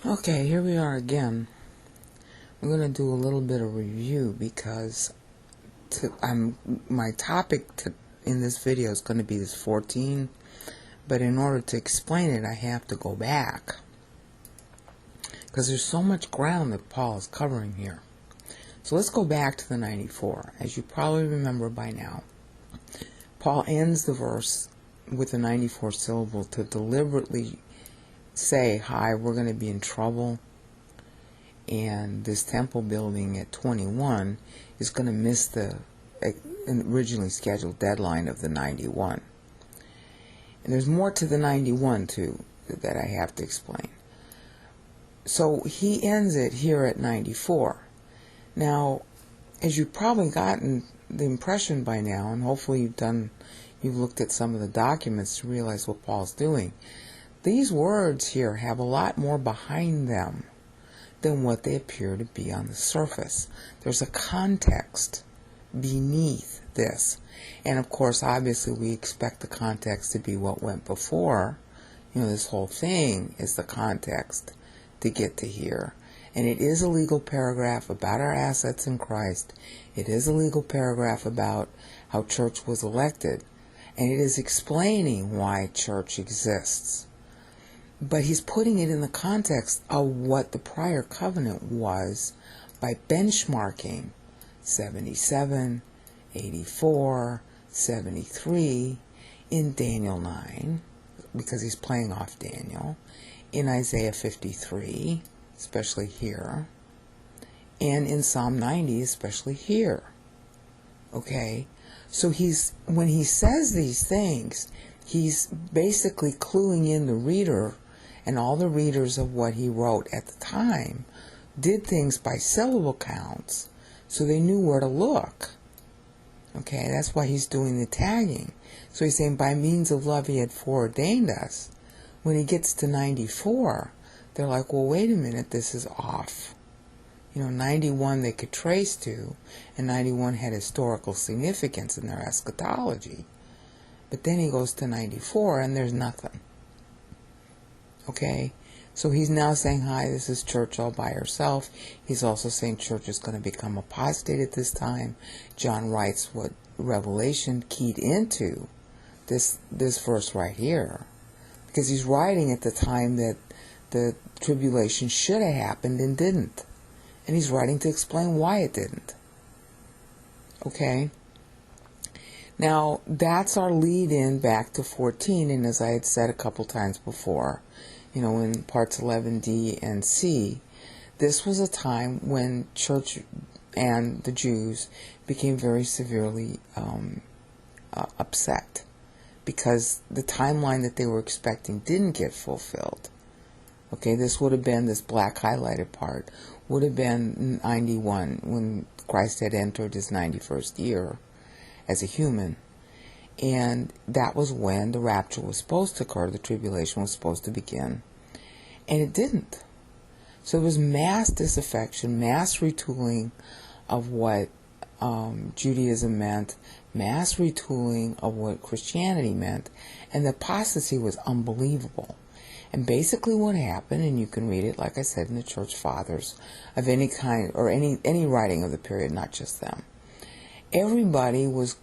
Okay, here we are again. I'm going to do a little bit of review because my topic in this video is going to be this 14, but in order to explain it, I have to go back because there's so much ground that Paul is covering here. So let's go back to the 94. As you probably remember by now, Paul ends the verse with the 94 syllable to deliberately say, hi, we're going to be in trouble, and this temple building at 21 is going to miss the originally scheduled deadline of the 91. And there's more to the 91 too that I have to explain. So he ends it here at 94. Now, as you've probably gotten the impression by now, and hopefully you've looked at some of the documents to realize what Paul's doing, these words here have a lot more behind them than what they appear to be on the surface. There's a context beneath this. And of course, obviously, we expect the context to be what went before. This whole thing is the context to get to here. And it is a legal paragraph about our assets in Christ. It is a legal paragraph about how church was elected. And it is explaining why church exists. But he's putting it in the context of what the prior covenant was by benchmarking 77, 84, 73 in Daniel 9, because he's playing off Daniel, in Isaiah 53, especially here, and in Psalm 90, especially here. Okay? So when he says these things, he's basically cluing in the reader, and all the readers of what he wrote at the time did things by syllable counts, so they knew where to look. Okay, that's why he's doing the tagging. So he's saying by means of love he had foreordained us. When he gets to 94, they're like, well, wait a minute, this is off. 91 they could trace to, and 91 had historical significance in their eschatology. But then he goes to 94 and there's nothing. Okay, so he's now saying, hi, this is church all by herself. He's also saying church is going to become apostate at this time. John writes what Revelation keyed into this verse right here, because he's writing at the time that the tribulation should have happened and didn't. And he's writing to explain why it didn't. Okay? Now, that's our lead-in back to 14, and as I had said a couple times before, in parts 11D and C, this was a time when church and the Jews became very severely upset because the timeline that they were expecting didn't get fulfilled. Okay, this would have been, this black highlighted part, would have been 91 when Christ had entered his 91st year as a human. And that was when the rapture was supposed to occur, the tribulation was supposed to begin. And it didn't. So there was mass disaffection, mass retooling of what Judaism meant, mass retooling of what Christianity meant, and the apostasy was unbelievable. And basically what happened, and you can read it, like I said, in the church fathers of any kind, or any writing of the period, not just them. Everybody was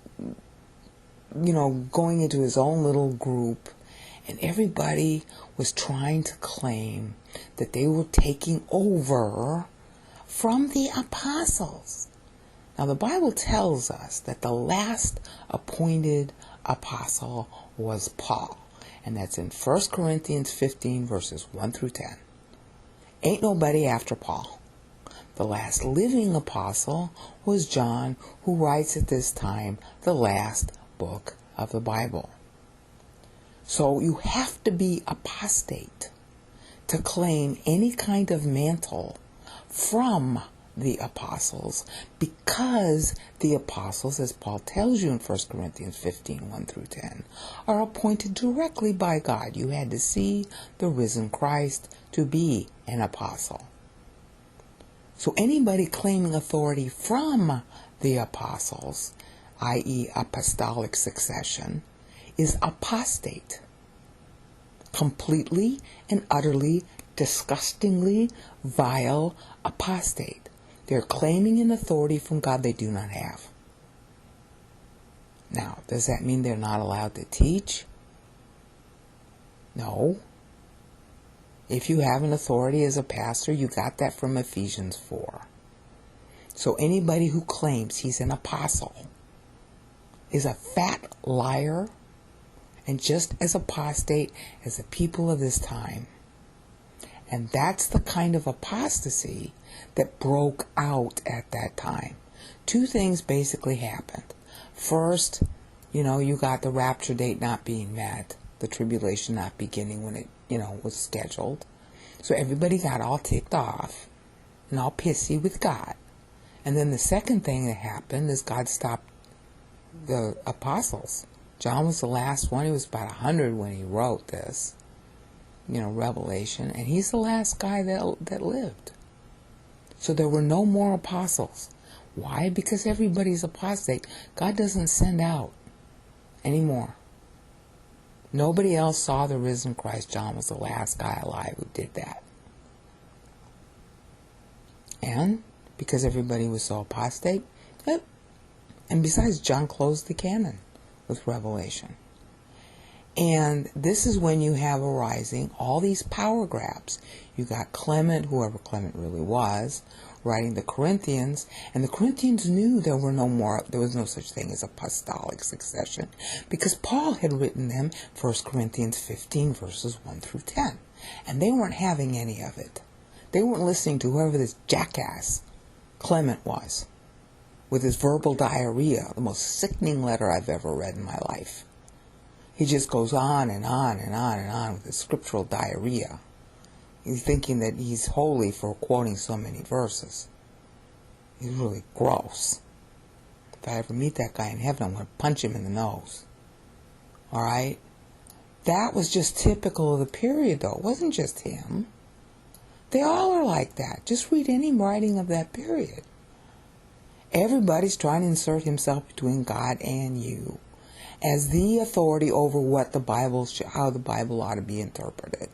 going into his own little group, and everybody was trying to claim that they were taking over from the apostles. Now, the Bible tells us that the last appointed apostle was Paul, and that's in 1 Corinthians 15, verses 1 through 10. Ain't nobody after Paul. The last living apostle was John, who writes at this time the last book of the Bible. So you have to be apostate to claim any kind of mantle from the apostles, because the apostles, as Paul tells you in 1 Corinthians 15, 1 through 10, are appointed directly by God. You had to see the risen Christ to be an apostle. So anybody claiming authority from the apostles, i.e. apostolic succession, is apostate. Completely and utterly disgustingly vile apostate. They're claiming an authority from God they do not have. Now, does that mean they're not allowed to teach? No. If you have an authority as a pastor, you got that from Ephesians 4. So anybody who claims he's an apostle is a fat liar and just as apostate as the people of this time. And that's the kind of apostasy that broke out at that time. Two things basically happened. First, you got the rapture date not being met, the tribulation not beginning when it, was scheduled. So everybody got all ticked off and all pissy with God. And then the second thing that happened is God stopped the apostles. John was the last one. He was about 100 when he wrote this, Revelation. And he's the last guy that lived. So there were no more apostles. Why? Because everybody's apostate. God doesn't send out anymore. Nobody else saw the risen Christ. John was the last guy alive who did that. And because everybody was so apostate, and besides, John closed the canon with Revelation. And this is when you have arising all these power grabs. You got Clement, whoever Clement really was, writing the Corinthians, and the Corinthians knew there was no such thing as apostolic succession, because Paul had written them 1 Corinthians 15 verses 1 through 10, and they weren't having any of it. They weren't listening to whoever this jackass Clement was, with his verbal diarrhea, the most sickening letter I've ever read in my life. He just goes on and on and on and on with his scriptural diarrhea. He's thinking that he's holy for quoting so many verses. He's really gross. If I ever meet that guy in heaven, I'm going to punch him in the nose. All right? That was just typical of the period, though. It wasn't just him. They all are like that. Just read any writing of that period. Everybody's trying to insert himself between God and you as the authority over what the Bible, how the Bible ought to be interpreted.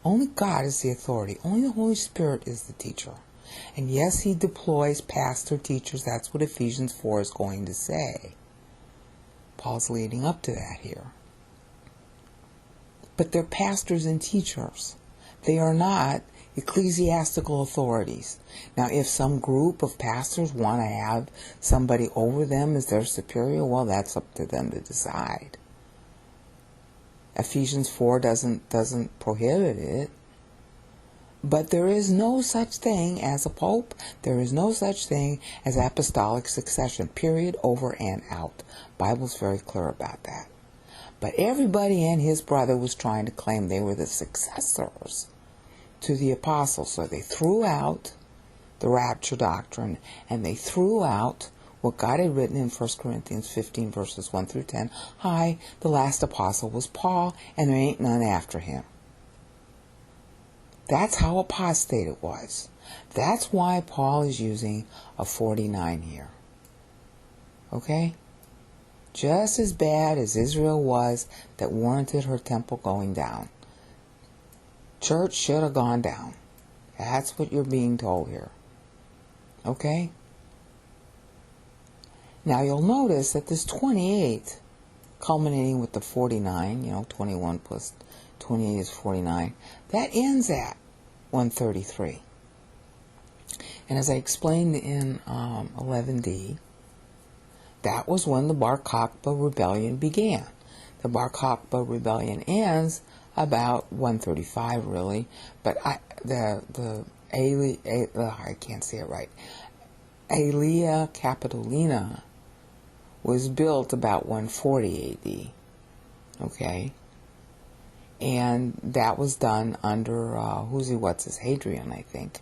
Only God is the authority. Only the Holy Spirit is the teacher. And yes, he deploys pastor teachers. That's what Ephesians 4 is going to say. Paul's leading up to that here. But they're pastors and teachers. They are not ecclesiastical authorities. Now, if some group of pastors want to have somebody over them as their superior, well, that's up to them to decide. Ephesians 4 doesn't prohibit it. But there is no such thing as a pope. There is no such thing as apostolic succession, period, over and out. Bible's very clear about that. But everybody and his brother was trying to claim they were the successors to the apostles. So they threw out the rapture doctrine, and they threw out what God had written in 1 Corinthians 15 verses 1 through 10. Hi, the last apostle was Paul, and there ain't none after him. That's how apostate it was. That's why Paul is using a 49 here. Okay? Just as bad as Israel was that warranted her temple going down. Church should have gone down. That's what you're being told here. Okay? Now you'll notice that this 28, culminating with the 49, 21 plus 28 is 49, that ends at 133. And as I explained in 11D, that was when the Bar Kochba rebellion began. The Bar Kochba rebellion ends about 135, really, but I can't say it right. Aelia Capitolina was built about 140 AD. Okay? And that was done under Hadrian, I think.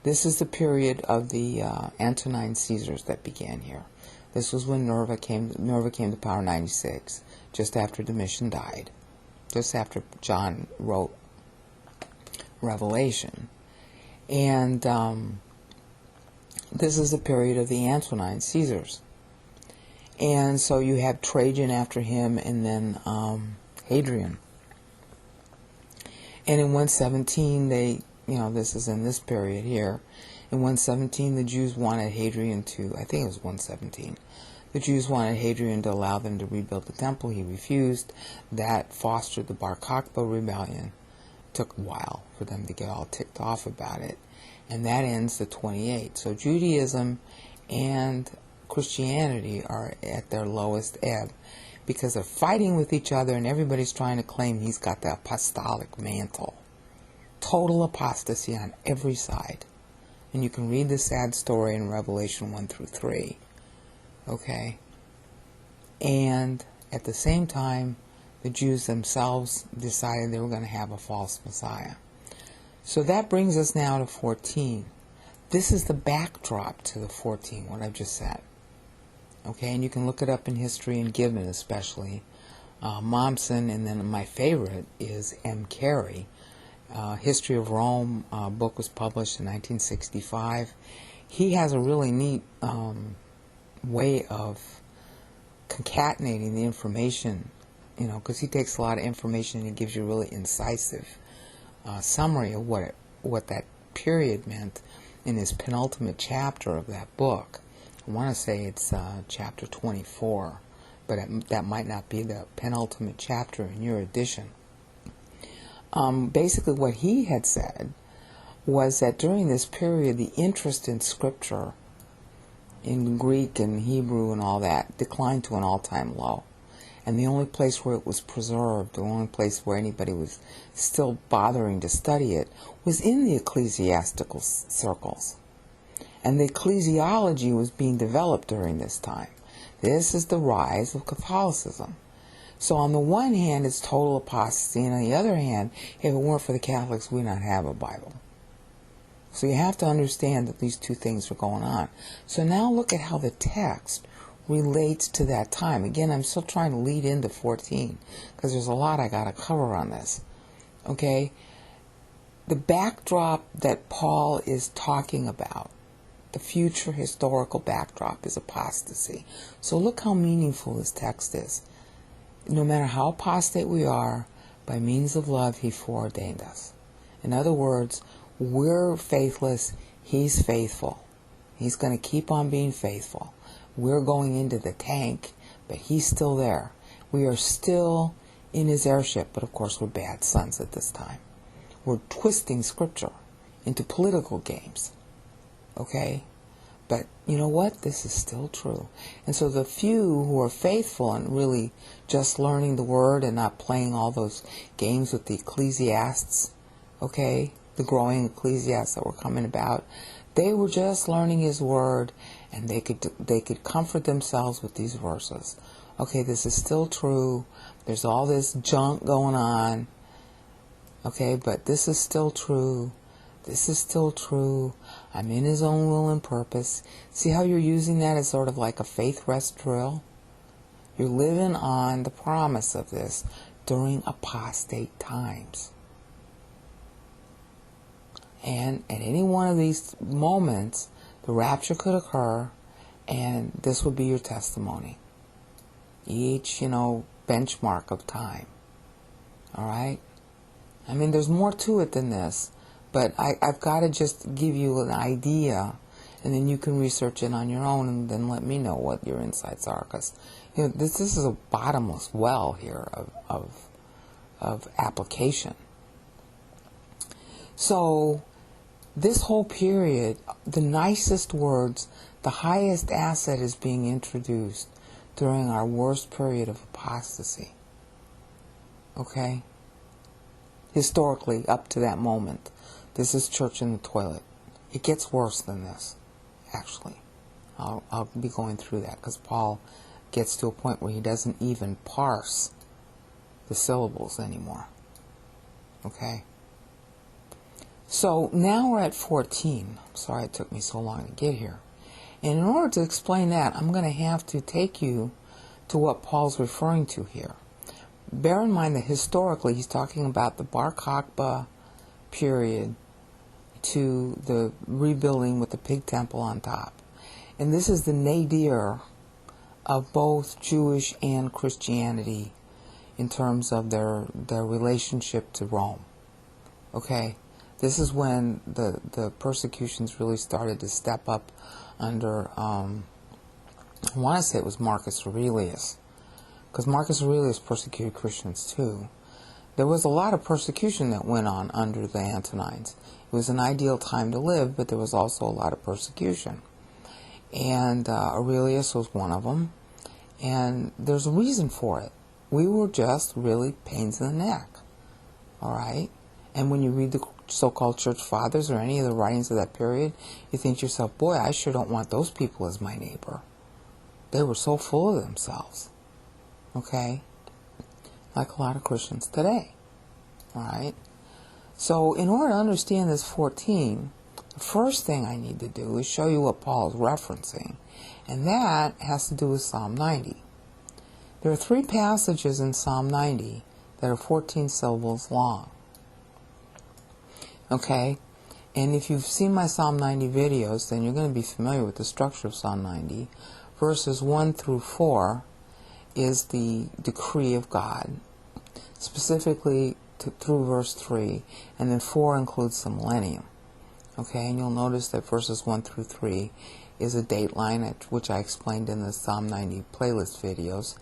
This is the period of the Antonine Caesars that began here. This was when Nerva came to power 96, just after Domitian died, just after John wrote Revelation. And this is the period of the Antonine Caesars. And so you have Trajan after him, and then Hadrian. And in 117, this is in this period here. In 117, the Jews wanted Hadrian to, I think it was 117, the Jews wanted Hadrian to allow them to rebuild the temple. He refused. That fostered the Bar Kochba rebellion. Took a while for them to get all ticked off about it. And that ends the 28. So Judaism and Christianity are at their lowest ebb because they're fighting with each other, and everybody's trying to claim he's got the apostolic mantle. Total apostasy on every side. And you can read the sad story in Revelation 1 through 3. Okay? And at the same time, the Jews themselves decided they were going to have a false Messiah. So that brings us now to 14. This is the backdrop to the 14, what I've just said. Okay, and you can look it up in history and Gibbon especially. Mommsen, and then my favorite is M. Carey. History of Rome book was published in 1965. He has a really neat way of concatenating the information, because he takes a lot of information and he gives you a really incisive summary of what that period meant in his penultimate chapter of that book. I want to say it's chapter 24, but that might not be the penultimate chapter in your edition. Basically what he had said was that during this period the interest in scripture, in Greek and Hebrew and all that, declined to an all-time low. And the only place where it was preserved, the only place where anybody was still bothering to study it, was in the ecclesiastical circles. And the ecclesiology was being developed during this time. This is the rise of Catholicism. So on the one hand, it's total apostasy, and on the other hand, if it weren't for the Catholics, we'd not have a Bible. So you have to understand that these two things are going on. So now look at how the text relates to that time. Again, I'm still trying to lead into 14, because there's a lot I got to cover on this. Okay? The backdrop that Paul is talking about, the future historical backdrop, is apostasy. So look how meaningful this text is. No matter how apostate we are, by means of love, he foreordained us. In other words, we're faithless, he's faithful. He's going to keep on being faithful. We're going into the tank, but he's still there. We are still in his airship, but of course we're bad sons at this time. We're twisting scripture into political games. Okay? But you know what? This is still true. And so the few who are faithful and really just learning the word and not playing all those games with the ecclesiasts, okay, the growing ecclesiasts that were coming about, they were just learning his word, and they could comfort themselves with these verses. Okay, this is still true. There's all this junk going on. Okay, but this is still true. This is still true. I'm in his own will and purpose. See how you're using that as sort of like a faith rest drill? You're living on the promise of this during apostate times. And at any one of these moments, the rapture could occur, and this would be your testimony. Each, benchmark of time. All right? I mean, there's more to it than this. But I've got to just give you an idea, and then you can research it on your own, and then let me know what your insights are. Because this is a bottomless well here of application. So this whole period, the nicest words, the highest asset is being introduced during our worst period of apostasy. Okay? Historically, up to that moment. This is church in the toilet. It gets worse than this, actually. I'll be going through that because Paul gets to a point where he doesn't even parse the syllables anymore. Okay? So now we're at 14. I'm sorry it took me so long to get here. And in order to explain that, I'm going to have to take you to what Paul's referring to here. Bear in mind that historically he's talking about the Bar Kochba period to the rebuilding with the pig temple on top. And this is the nadir of both Jewish and Christianity in terms of their relationship to Rome. Okay, this is when the persecutions really started to step up under, I want to say it was Marcus Aurelius, because Marcus Aurelius persecuted Christians too. There was a lot of persecution that went on under the Antonines. It was an ideal time to live, but there was also a lot of persecution. And Aurelius was one of them. And there's a reason for it. We were just really pains in the neck. All right? And when you read the so-called church fathers or any of the writings of that period, you think to yourself, boy, I sure don't want those people as my neighbor. They were so full of themselves. Okay? Like a lot of Christians today. All right? So in order to understand this 14, the first thing I need to do is show you what Paul is referencing. And that has to do with Psalm 90. There are 3 passages in Psalm 90 that are 14 syllables long. Okay? And if you've seen my Psalm 90 videos, then you're going to be familiar with the structure of Psalm 90. Verses 1 through 4 is the decree of God, specifically through verse 3, and then 4 includes the millennium. Okay, and you'll notice that verses 1 through 3 is a date line, which I explained in the Psalm 90 playlist videos.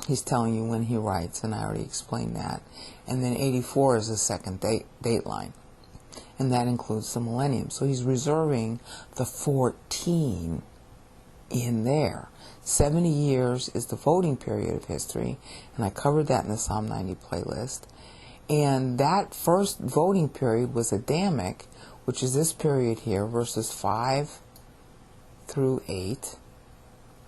He's telling you when he writes, and I already explained that. And then 84 is the second date line, and that includes the millennium. So he's reserving the 14 in there. 70 years is the voting period of history, and I covered that in the Psalm 90 playlist. And that first voting period was Adamic, which is this period here, verses 5 through 8.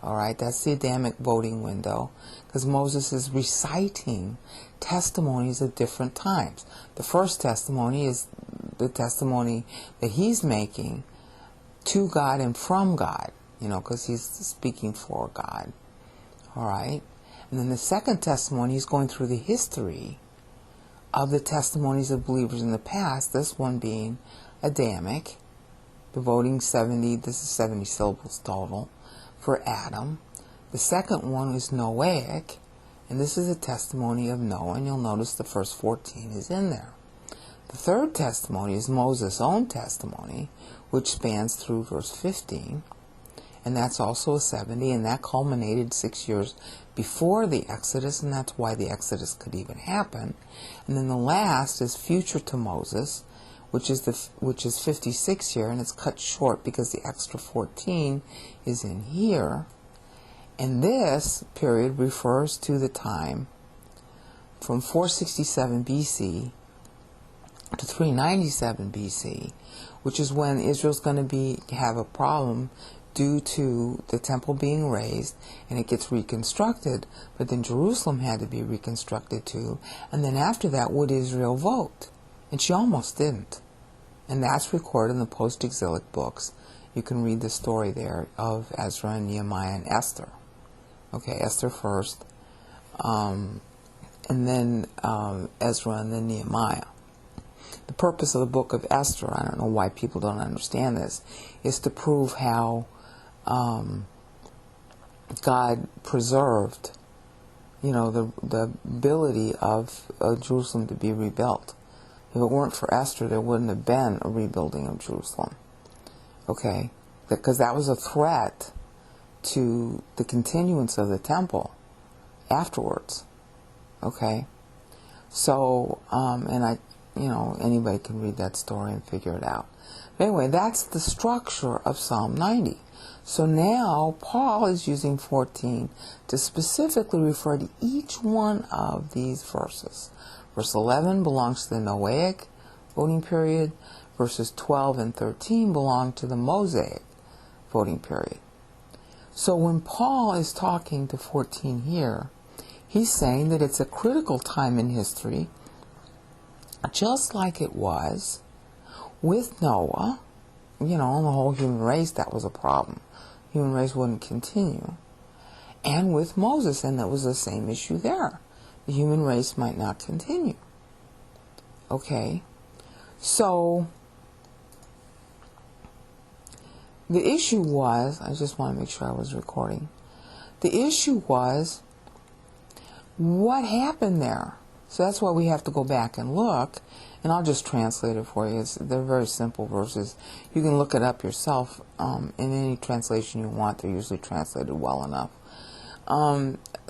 All right, that's the Adamic voting window, because Moses is reciting testimonies of different times. The first testimony is the testimony that he's making to God and from God, you know, because he's speaking for God. All right, and then the second testimony, he's going through the history of the testimonies of believers in the past, this one being Adamic, devoting 70, this is 70 syllables total, for Adam. The second one is Noahic, and this is a testimony of Noah, and you'll notice the first 14 is in there. The third testimony is Moses' own testimony, which spans through verse 15, and that's also a 70, and that culminated 6 years before the Exodus, and that's why the Exodus could even happen. And then the last is future to Moses, which is 56 here, and it's cut short because the extra 14 is in here. And this period refers to the time from 467 BC to 397 BC, which is when Israel's going to have a problem due to the temple being razed, and it gets reconstructed, but then Jerusalem had to be reconstructed too. And then after that, would Israel vote? And she almost didn't. And that's recorded in the post-exilic books. You can read the story there of Ezra and Nehemiah and Esther. Okay, Esther first, and then Ezra and then Nehemiah. The purpose of the book of Esther, I don't know why people don't understand this, is to prove how God preserved, you know, the ability of Jerusalem to be rebuilt. If it weren't for Esther, there wouldn't have been a rebuilding of Jerusalem. Okay? Because that was a threat to the continuance of the temple afterwards. Okay? So, and anybody can read that story and figure it out. But anyway, that's the structure of Psalm 90. So now Paul is using 14 to specifically refer to each one of these verses. Verse 11 belongs to the Noahic voting period. Verses 12 and 13 belong to the Mosaic voting period. So when Paul is talking to 14 here, he's saying that it's a critical time in history, just like it was with Noah, you know, and the whole human race. That was a problem. Human race wouldn't continue. And with Moses, and that was the same issue there. The human race might not continue. Okay? So, the issue was, I just want to make sure I was recording. The issue was, what happened there? So that's why we have to go back and look, and I'll just translate it for you. They're very simple verses. You can look it up yourself in any translation you want. They're usually translated well enough.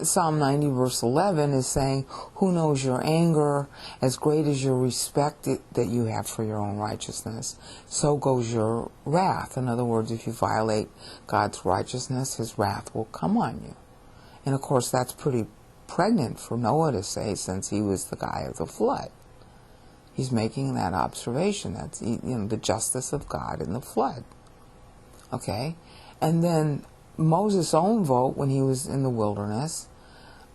Psalm 90 verse 11 is saying, who knows your anger, as great as your respect that you have for your own righteousness, so goes your wrath. In other words, if you violate God's righteousness, his wrath will come on you. And of course, that's pretty pregnant for Noah to say, since he was the guy of the flood. He's making that observation. That's, the justice of God in the flood. Okay? And then Moses' own vote when he was in the wilderness,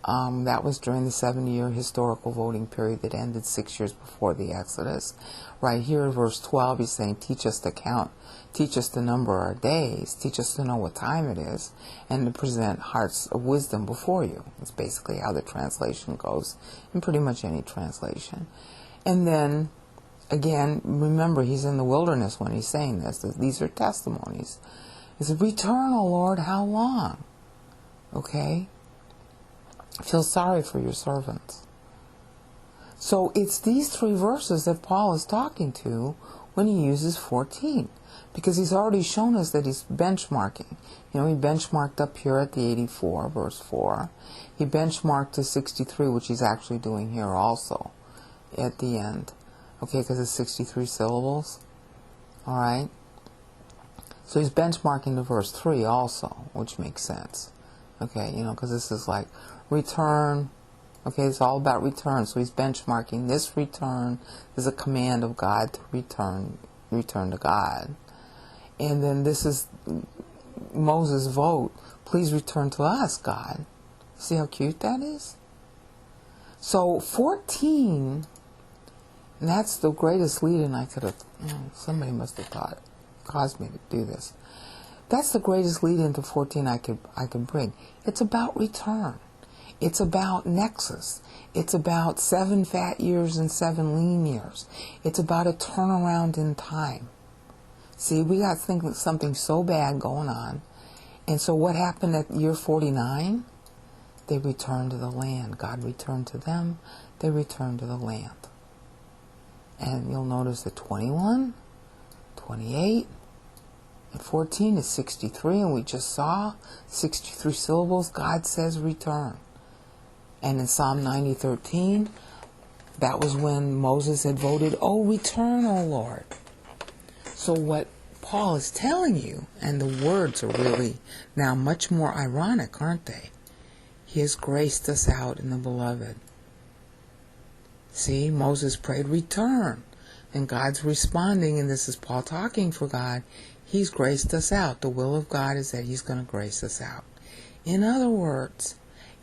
that was during the 70-year historical voting period that ended 6 years before the Exodus. Right here in verse 12, he's saying, teach us to count, teach us to number our days, teach us to know what time it is, and to present hearts of wisdom before you. That's basically how the translation goes in pretty much any translation. And then, again, remember, he's in the wilderness when he's saying this. These are testimonies. He said, return, O Lord, how long? Okay? Feel sorry for your servants. So it's these three verses that Paul is talking to when he uses 14. Because he's already shown us that he's benchmarking. He benchmarked up here at the 84, verse 4. He benchmarked to 63, which he's actually doing here also at the end. Okay, because it's 63 syllables. All right? So he's benchmarking to verse 3 also, which makes sense. Okay, because this is like return. Okay, it's all about return. So he's benchmarking this return. There's a command of God to return to God. And then this is Moses' vote. Please return to us, God. See how cute that is? So 14, and that's the greatest lead-in I could have, somebody must have caused me to do this. That's the greatest lead-in to 14 I could bring. It's about return. It's about Nexus. It's about 7 fat years and 7 lean years. It's about a turnaround in time. See, we got something so bad going on. And so what happened at year 49? They returned to the land. God returned to them. They returned to the land. And you'll notice that 21, 28, and 14 is 63. And we just saw 63 syllables. God says return. And in Psalm 90:13, that was when Moses had voted, oh, return, O Lord. So what Paul is telling you, and the words are really now much more ironic, aren't they? He has graced us out in the beloved. See, Moses prayed, return. And God's responding, and this is Paul talking for God. He's graced us out. The will of God is that he's going to grace us out. In other words,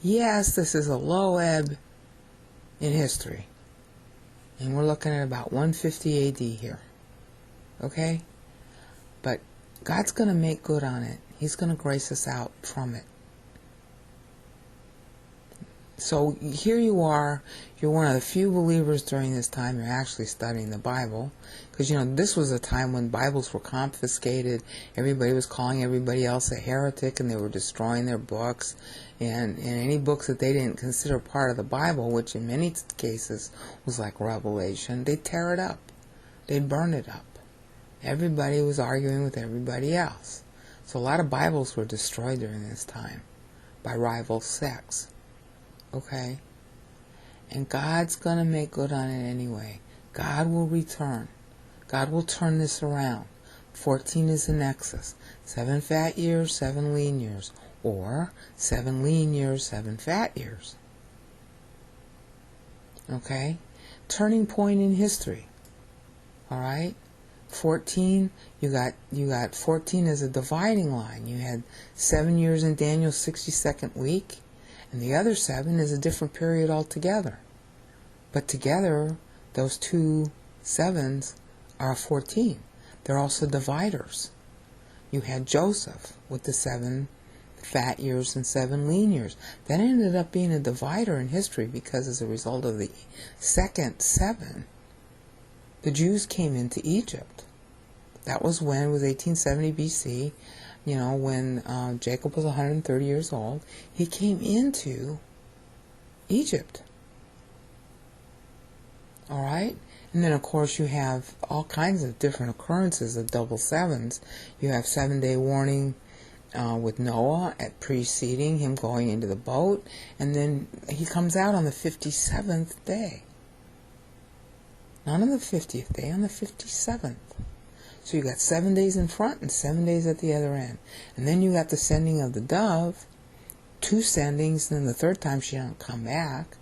yes, this is a low ebb in history. And we're looking at about 150 AD here. Okay? But God's going to make good on it. He's going to grace us out from it. So here you are. You're one of the few believers during this time you're actually studying the Bible. Because, this was a time when Bibles were confiscated. Everybody was calling everybody else a heretic, and they were destroying their books. And any books that they didn't consider part of the Bible, which in many cases was like Revelation, they'd tear it up. They'd burn it up. Everybody was arguing with everybody else. So a lot of Bibles were destroyed during this time by rival sects. Okay? And God's going to make good on it anyway. God will return. God will turn this around. 14 is the Nexus. 7 fat years, 7 lean years. Or 7 lean years, 7 fat years. Okay? Turning point in history. Alright? 14, you got 14 as a dividing line. You had 7 years in Daniel's 62nd week. And the other 7 is a different period altogether. But together, those two 7s are 14. They're also dividers. You had Joseph with the 7 fat years and 7 lean years. That ended up being a divider in history because as a result of the second 7, the Jews came into Egypt. That was when, it was 1870 BC, when Jacob was 130 years old, he came into Egypt. All right? And then, of course, you have all kinds of different occurrences of double sevens. You have 7-day warning with Noah at preceding him going into the boat, and then he comes out on the 57th day. Not on the 50th day, on the 57th. So you got 7 days in front and 7 days at the other end. And then you got the sending of the dove, 2 sendings, and then the third time she don't come back.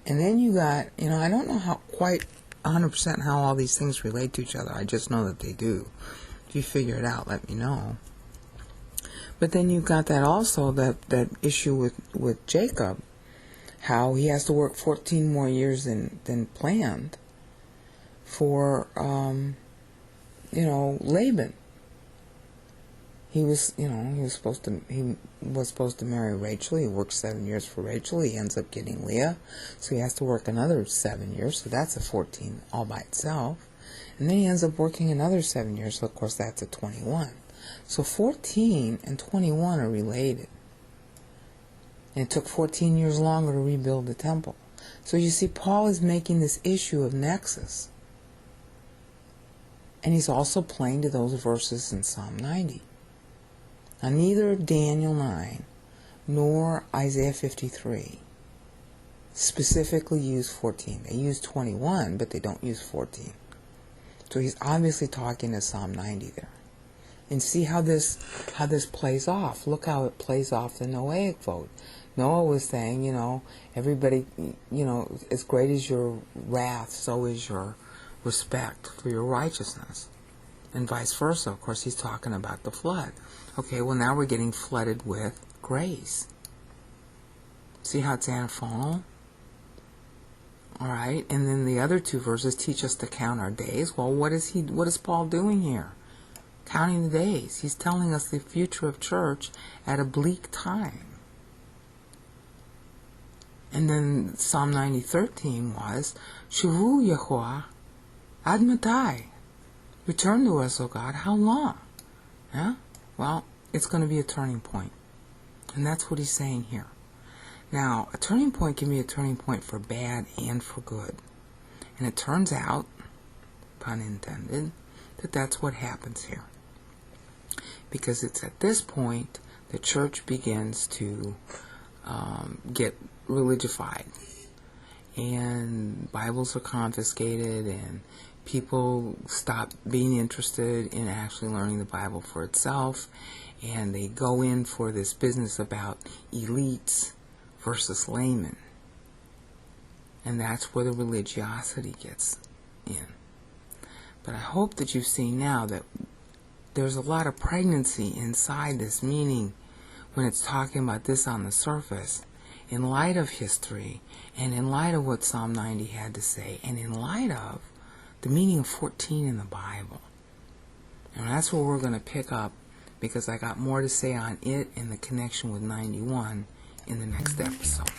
And then you got, I don't know how quite 100% how all these things relate to each other. I just know that they do. If you figure it out, let me know. But then you've got that also, that issue with Jacob, how he has to work 14 more years than planned for, Laban. He was supposed to marry Rachel. He worked 7 years for Rachel. He ends up getting Leah, so he has to work another 7 years. So that's a 14 all by itself. And then he ends up working another 7 years. So of course that's a 21. So 14 and 21 are related. And it took 14 years longer to rebuild the temple. So you see, Paul is making this issue of Nexus. And he's also playing to those verses in Psalm 90. Now, neither Daniel 9 nor Isaiah 53 specifically use 14. They use 21, but they don't use 14. So he's obviously talking to Psalm 90 there. And see how this plays off. Look how it plays off the Noahic vote. Noah was saying, everybody, as great as your wrath, so is your respect for your righteousness. And vice versa. Of course, he's talking about the flood. Okay, well, now we're getting flooded with grace. See how it's antiphonal? All right, and then the other 2 verses teach us to count our days. Well, what is Paul doing here? Counting the days. He's telling us the future of church at a bleak time. And then Psalm 90:13 was, Shuvu Yahuwah ad matai. Return to us, O God. How long? Yeah? Well, it's going to be a turning point. And that's what he's saying here. Now, a turning point can be a turning point for bad and for good. And it turns out, pun intended, that that's what happens here. Because it's at this point the church begins to get religified. And Bibles are confiscated, and people stop being interested in actually learning the Bible for itself, and they go in for this business about elites versus laymen. And that's where the religiosity gets in. But I hope that you see now that there's a lot of pregnancy inside this meaning when it's talking about this on the surface, in light of history, and in light of what Psalm 90 had to say, and in light of the meaning of 14 in the Bible. And that's where we're going to pick up, because I got more to say on it and the connection with 91 in the next episode.